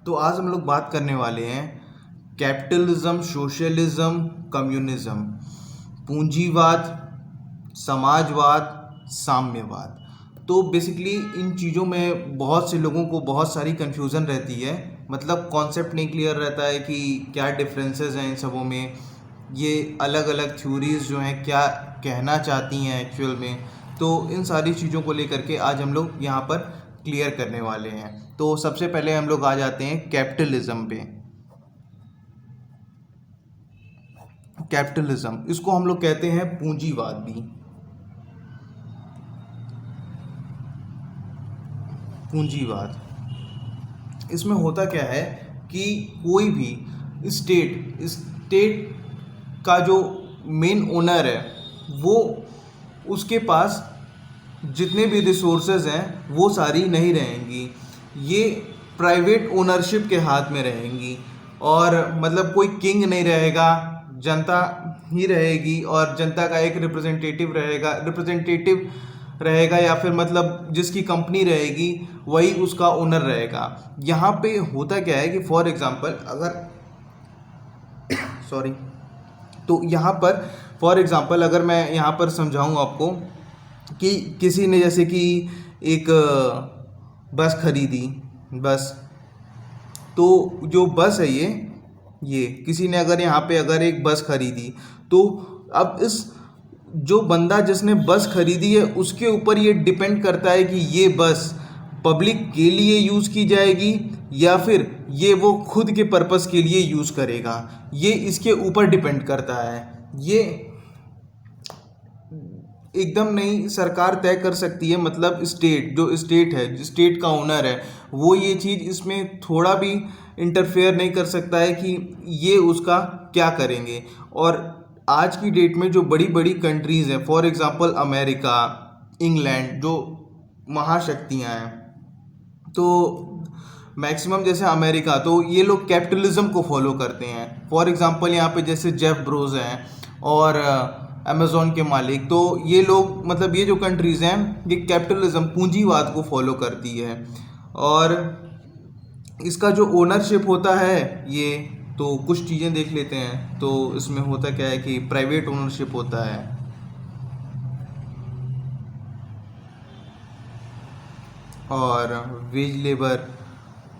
तो आज हम लोग बात करने वाले हैं कैपिटलिज्म, सोशलिज्म, कम्युनिज्म, पूंजीवाद, समाजवाद, साम्यवाद। तो बेसिकली इन चीज़ों में बहुत से लोगों को बहुत सारी कन्फ्यूज़न रहती है, मतलब कॉन्सेप्ट नहीं क्लियर रहता है कि क्या डिफरेंसेस हैं इन सबों में, ये अलग अलग थ्योरीज जो हैं क्या कहना चाहती हैं एक्चुअल में। तो इन सारी चीज़ों को लेकर के आज हम लोग यहाँ पर क्लियर करने वाले हैं। तो सबसे पहले हम लोग आ जाते हैं कैपिटलिज्म पे। कैपिटलिज्म, इसको हम लोग कहते हैं पूंजीवाद भी। पूंजीवाद, इसमें होता क्या है कि कोई भी स्टेट का जो मेन ओनर है वो, उसके पास जितने भी रिसोर्सेज हैं वो सारी नहीं रहेंगी, ये प्राइवेट ओनरशिप के हाथ में रहेंगी। और मतलब कोई किंग नहीं रहेगा, जनता ही रहेगी और जनता का एक रिप्रेजेंटेटिव रहेगा या फिर मतलब जिसकी कंपनी रहेगी वही उसका ओनर रहेगा। यहाँ पे होता क्या है कि फॉर एग्जांपल अगर सॉरी, तो यहाँ पर फॉर एग्जांपल अगर मैं यहाँ पर समझाऊँ आपको कि किसी ने जैसे कि एक बस खरीदी, बस, तो जो बस है ये किसी ने अगर यहाँ पे अगर एक बस खरीदी, तो अब इस जो बंदा जिसने बस खरीदी है उसके ऊपर ये डिपेंड करता है कि ये बस पब्लिक के लिए यूज़ की जाएगी या फिर ये वो खुद के पर्पस के लिए यूज़ करेगा, ये इसके ऊपर डिपेंड करता है। ये एकदम नहीं सरकार तय कर सकती है, मतलब स्टेट है, स्टेट का ओनर है, वो ये चीज़ इसमें थोड़ा भी इंटरफेयर नहीं कर सकता है कि ये उसका क्या करेंगे। और आज की डेट में जो बड़ी बड़ी कंट्रीज़ हैं, फॉर एग्जांपल अमेरिका, इंग्लैंड, जो महाशक्तियाँ हैं, तो मैक्सिमम जैसे अमेरिका, तो ये लोग कैपिटलिज्म को फॉलो करते हैं। फॉर एग्जांपल यहाँ पे जैसे जेफ ब्रोज हैं और अमेज़ॉन के मालिक, तो ये लोग मतलब ये जो कंट्रीज़ हैं ये कैपिटलिज्म, पूंजीवाद को फॉलो करती है। और इसका जो ओनरशिप होता है ये, तो कुछ चीज़ें देख लेते हैं। तो इसमें होता क्या है कि प्राइवेट ओनरशिप होता है और वेज लेबर,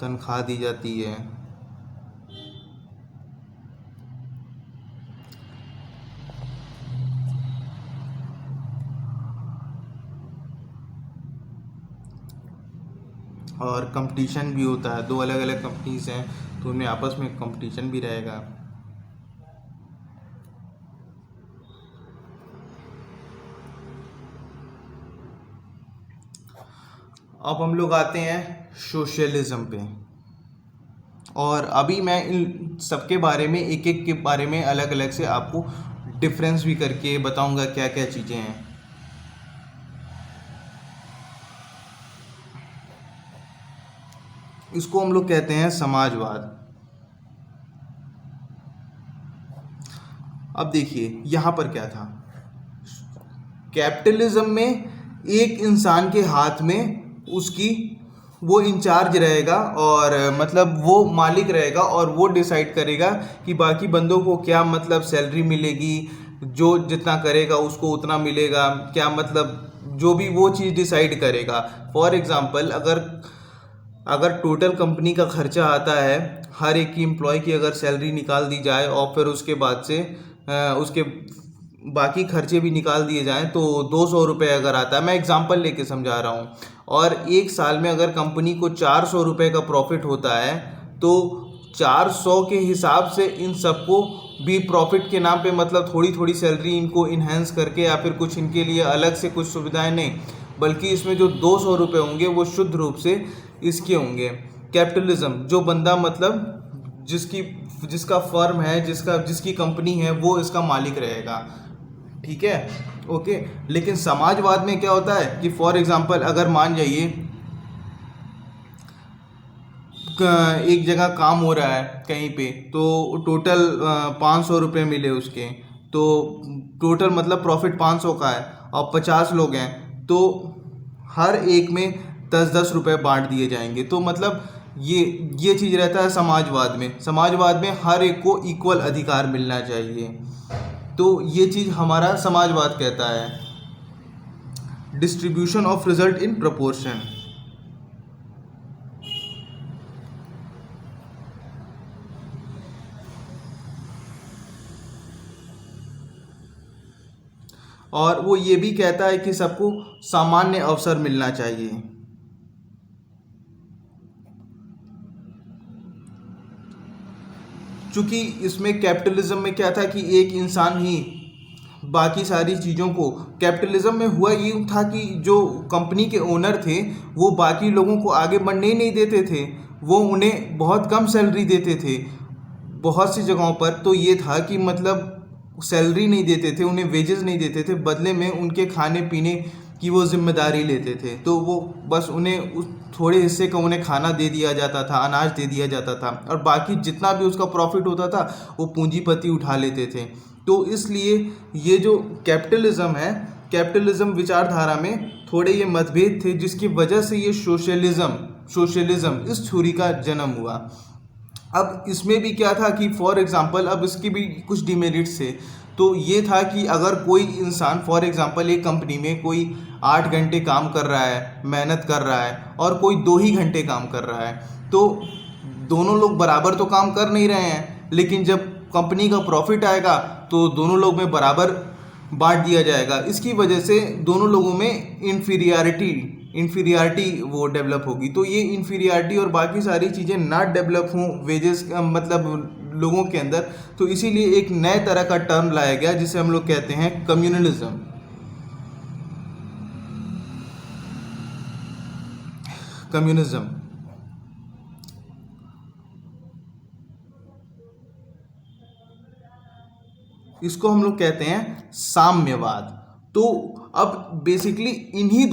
तनख्वाह दी जाती है। और कंपटीशन भी होता है, दो अलग अलग कंपनीज हैं तो उनमें आपस में कंपटीशन भी रहेगा। अब हम लोग आते हैं सोशलिज्म पे, और अभी मैं इन सबके बारे में एक एक के बारे में अलग अलग से आपको डिफरेंस भी करके बताऊंगा क्या क्या चीज़ें हैं। इसको हम लोग कहते हैं समाजवाद। अब देखिए यहाँ पर क्या था, कैपिटलिज्म में एक इंसान के हाथ में उसकी वो इंचार्ज रहेगा और मतलब वो मालिक रहेगा और वो डिसाइड करेगा कि बाकी बंदों को क्या मतलब सैलरी मिलेगी, जो जितना करेगा उसको उतना मिलेगा, क्या मतलब जो भी वो चीज़ डिसाइड करेगा। फॉर एग्जांपल अगर टोटल कंपनी का खर्चा आता है, हर एक की एम्प्लॉय की अगर सैलरी निकाल दी जाए और फिर उसके बाद से उसके बाकी खर्चे भी निकाल दिए जाएं, तो 200 रुपये अगर आता है, मैं एग्जांपल लेके समझा रहा हूँ, और एक साल में अगर कंपनी को 400 रुपये का प्रॉफिट होता है, तो 400 के हिसाब से इन सबको भी प्रॉफिट के नाम पे मतलब थोड़ी थोड़ी सैलरी इनको इन्हेंस करके या फिर कुछ इनके लिए अलग से कुछ सुविधाएं नहीं, बल्कि इसमें जो 200 रुपये होंगे वो शुद्ध रूप से इसके होंगे। कैपिटलिज्म, जो बंदा मतलब जिसका फर्म है, जिसकी कंपनी है, वो इसका मालिक रहेगा, ठीक है, ओके। लेकिन समाजवाद में क्या होता है कि फॉर एग्जांपल अगर मान जाइए एक जगह काम हो रहा है कहीं पे, तो टोटल 500 रुपये मिले उसके, तो टोटल मतलब प्रॉफिट 500 का है और 50 लोग हैं, तो हर एक में 10-10 रुपये बांट दिए जाएंगे। तो मतलब ये ये चीज़ रहता है समाजवाद में। समाजवाद में हर एक को इक्वल अधिकार मिलना चाहिए, तो ये चीज़ हमारा समाजवाद कहता है। Distribution of result in proportion. और वो ये भी कहता है कि सबको सामान्य अवसर मिलना चाहिए। चूंकि इसमें कैपिटलिज्म में क्या था कि एक इंसान ही बाकी सारी चीज़ों को, कैपिटलिज्म में हुआ ये था कि जो कंपनी के ओनर थे वो बाकी लोगों को आगे बढ़ने ही नहीं देते थे, वो उन्हें बहुत कम सैलरी देते थे। बहुत सी जगहों पर तो ये था कि मतलब सैलरी नहीं देते थे, उन्हें वेजेस नहीं देते थे, बदले में उनके खाने पीने की वो जिम्मेदारी लेते थे। तो वो बस उन्हें उस थोड़े हिस्से का उन्हें खाना दे दिया जाता था, अनाज दे दिया जाता था, और बाकी जितना भी उसका प्रॉफिट होता था वो पूंजीपति उठा लेते थे। तो इसलिए ये जो कैपिटलिज्म है, कैपिटलिज्म विचारधारा में थोड़े ये मतभेद थे, जिसकी वजह से ये सोशलिज्म इस थ्योरी का जन्म हुआ। अब इसमें भी क्या था कि फॉर एग्जांपल, अब इसकी भी कुछ डिमेरिट्स थे। तो ये था कि अगर कोई इंसान फॉर एग्जांपल एक कंपनी में कोई 8 घंटे काम कर रहा है, मेहनत कर रहा है, और कोई 2 ही घंटे काम कर रहा है, तो दोनों लोग बराबर तो काम कर नहीं रहे हैं, लेकिन जब कंपनी का प्रॉफिट आएगा तो दोनों लोग में बराबर बांट दिया जाएगा। इसकी वजह से दोनों लोगों में इन्फीरियरिटी वो डेवलप होगी। तो ये इन्फीरियरिटी और बाकी सारी चीज़ें ना डेवलप हों वेजेस मतलब लोगों के अंदर, तो इसीलिए एक नए तरह का टर्म लाया गया जिसे हम लोग कहते हैं कम्युनलिज्म। इसको हम लोग कहते हैं साम्यवाद। तो अब बेसिकली इन्हीं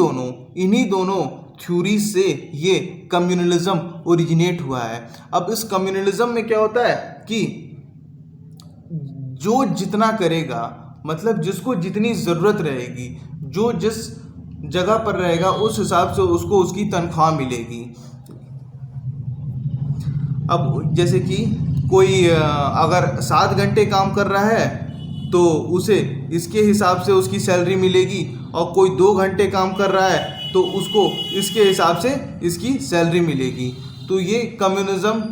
दोनों थ्योरी से ये कम्युनलिज्म ओरिजिनेट हुआ है। अब इस कम्युनलिज्म में क्या होता है कि जो जितना करेगा, मतलब जिसको जितनी ज़रूरत रहेगी, जो जिस जगह पर रहेगा उस हिसाब से उसको उसकी तनख्वाह मिलेगी। अब जैसे कि कोई अगर 7 घंटे काम कर रहा है तो उसे इसके हिसाब से उसकी सैलरी मिलेगी, और कोई 2 घंटे काम कर रहा है तो उसको इसके हिसाब से इसकी सैलरी मिलेगी। तो ये कम्युनिज्म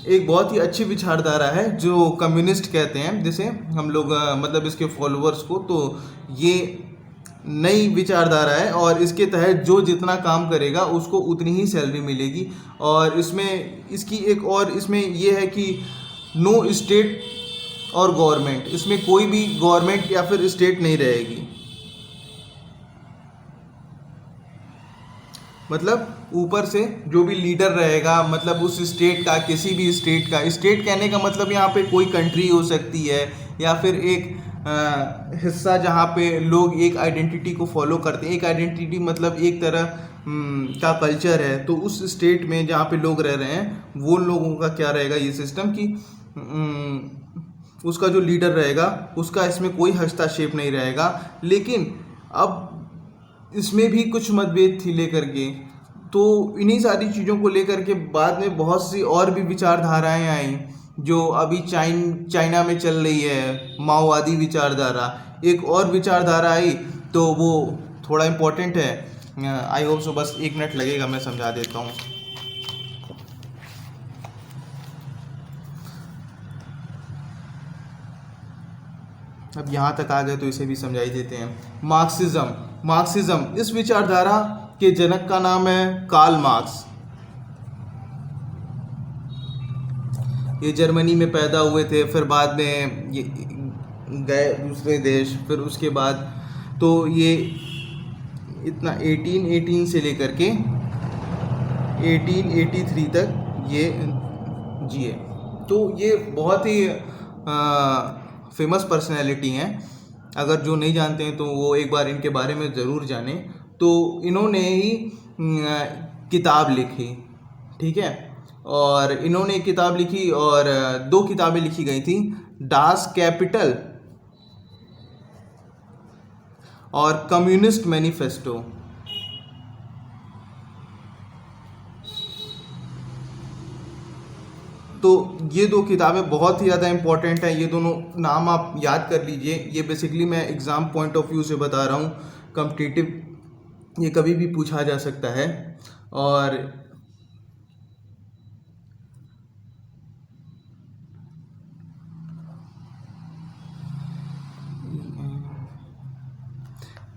एक बहुत ही अच्छी विचारधारा है जो कम्युनिस्ट कहते हैं, जैसे हम लोग मतलब इसके फॉलोअर्स को। तो ये नई विचारधारा है और इसके तहत जो जितना काम करेगा उसको उतनी ही सैलरी मिलेगी। और इसमें इसकी एक और इसमें ये है कि नो स्टेट और गवर्नमेंट, इसमें कोई भी गवर्नमेंट या फिर स्टेट नहीं रहेगी। मतलब ऊपर से जो भी लीडर रहेगा, मतलब उस स्टेट का, किसी भी स्टेट का, स्टेट कहने का मतलब यहाँ पे कोई कंट्री हो सकती है या फिर एक हिस्सा जहाँ पे लोग एक आइडेंटिटी को फॉलो करते हैं। एक आइडेंटिटी मतलब एक तरह का कल्चर है। तो उस स्टेट में जहाँ पे लोग रह रहे हैं वो लोगों का क्या रहेगा ये सिस्टम कि उसका जो लीडर रहेगा उसका इसमें कोई हस्तक्षेप नहीं रहेगा। लेकिन अब इसमें भी कुछ मतभेद थी लेकर के, तो इन्हीं सारी चीज़ों को लेकर के बाद में बहुत सी और भी विचारधाराएं आई जो अभी चाइना में चल रही है, माओवादी विचारधारा। एक और विचारधारा आई तो वो थोड़ा इम्पोर्टेंट है, आई होप सो, बस 1 मिनट लगेगा, मैं समझा देता हूँ। अब यहाँ तक आ गए तो इसे भी समझाई देते हैं। मार्क्सिज्म, इस विचारधारा के जनक का नाम है कार्ल मार्क्स। ये जर्मनी में पैदा हुए थे, फिर बाद में ये गए दूसरे देश, फिर उसके बाद तो ये इतना 1818 से लेकर के 1883 तक ये जिए। तो ये बहुत ही फेमस पर्सनैलिटी हैं। अगर जो नहीं जानते हैं तो वो एक बार इनके बारे में ज़रूर जानें। तो इन्होंने ही किताब लिखी, ठीक है, और इन्होंने एक किताब लिखी और 2 किताबें लिखी गई थी, डास कैपिटल और कम्युनिस्ट मैनिफेस्टो। तो ये दो किताबें बहुत ही ज़्यादा इम्पोर्टेंट हैं, ये दोनों नाम आप याद कर लीजिए। ये बेसिकली मैं एग्ज़ाम पॉइंट ऑफ व्यू से बता रहा हूँ, कॉम्पिटिटिव ये कभी भी पूछा जा सकता है। और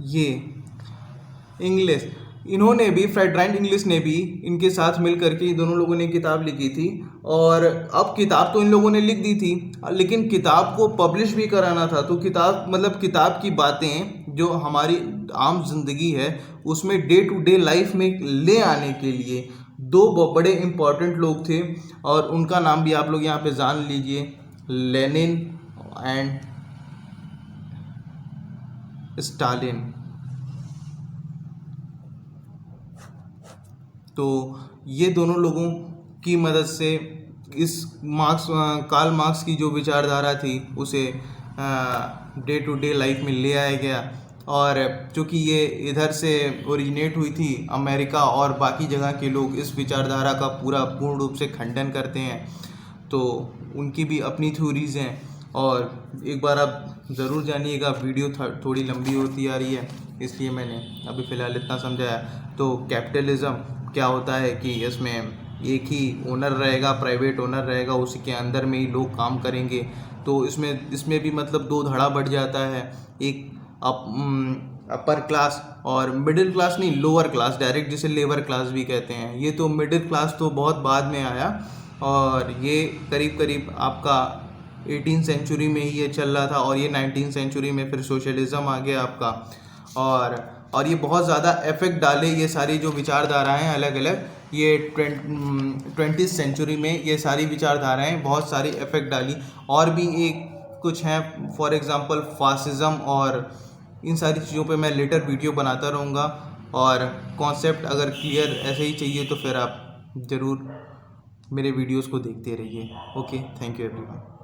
ये इंग्लिश, इन्होंने भी फ्रेडराइट इंग्लिश ने भी इनके साथ मिल करके ये दोनों लोगों ने किताब लिखी थी। और अब किताब तो इन लोगों ने लिख दी थी, लेकिन किताब को पब्लिश भी कराना था। तो किताब मतलब किताब की बातें जो हमारी आम जिंदगी है उसमें डे टू डे लाइफ में ले आने के लिए दो बड़े इम्पोर्टेंट लोग थे, और उनका नाम भी आप लोग यहाँ पे जान लीजिए, लेनिन एंड स्टालिन। तो ये दोनों लोगों की मदद से इस कार्ल मार्क्स की जो विचारधारा थी उसे डे टू डे लाइफ में ले आया गया। और चूँकि ये इधर से ओरिजिनेट हुई थी, अमेरिका और बाकी जगह के लोग इस विचारधारा का पूर्ण रूप से खंडन करते हैं, तो उनकी भी अपनी थ्योरीज हैं। और एक बार आप ज़रूर जानिएगा, वीडियो थोड़ी लंबी होती आ रही है इसलिए मैंने अभी फ़िलहाल इतना समझाया। तो कैपिटलिज़्म क्या होता है कि इसमें एक ही ओनर रहेगा, प्राइवेट ओनर रहेगा, उसी के अंदर में ही लोग काम करेंगे। तो इसमें भी मतलब दो धड़ा बढ़ जाता है, एक अपर क्लास और मिडिल क्लास नहीं, लोअर क्लास, डायरेक्ट जिसे लेबर क्लास भी कहते हैं। ये तो मिडिल क्लास तो बहुत बाद में आया, और ये करीब आपका 18th सेंचुरी में ही ये चल रहा था, और ये 19th सेंचुरी में फिर सोशलिज़म आ गया आपका। और ये बहुत ज़्यादा इफेक्ट डाले, ये सारी जो विचारधाराएं हैं अलग अलग, ये 20th सेंचुरी में ये सारी विचारधाराएं बहुत सारी इफेक्ट डाली। और भी एक कुछ हैं, फॉर एग्ज़ाम्पल फासिज़म, और इन सारी चीज़ों पे मैं लेटर वीडियो बनाता रहूँगा। और कॉन्सेप्ट अगर क्लियर ऐसे ही चाहिए तो फिर आप ज़रूर मेरे वीडियोस को देखते रहिए। Okay, thank you everyone.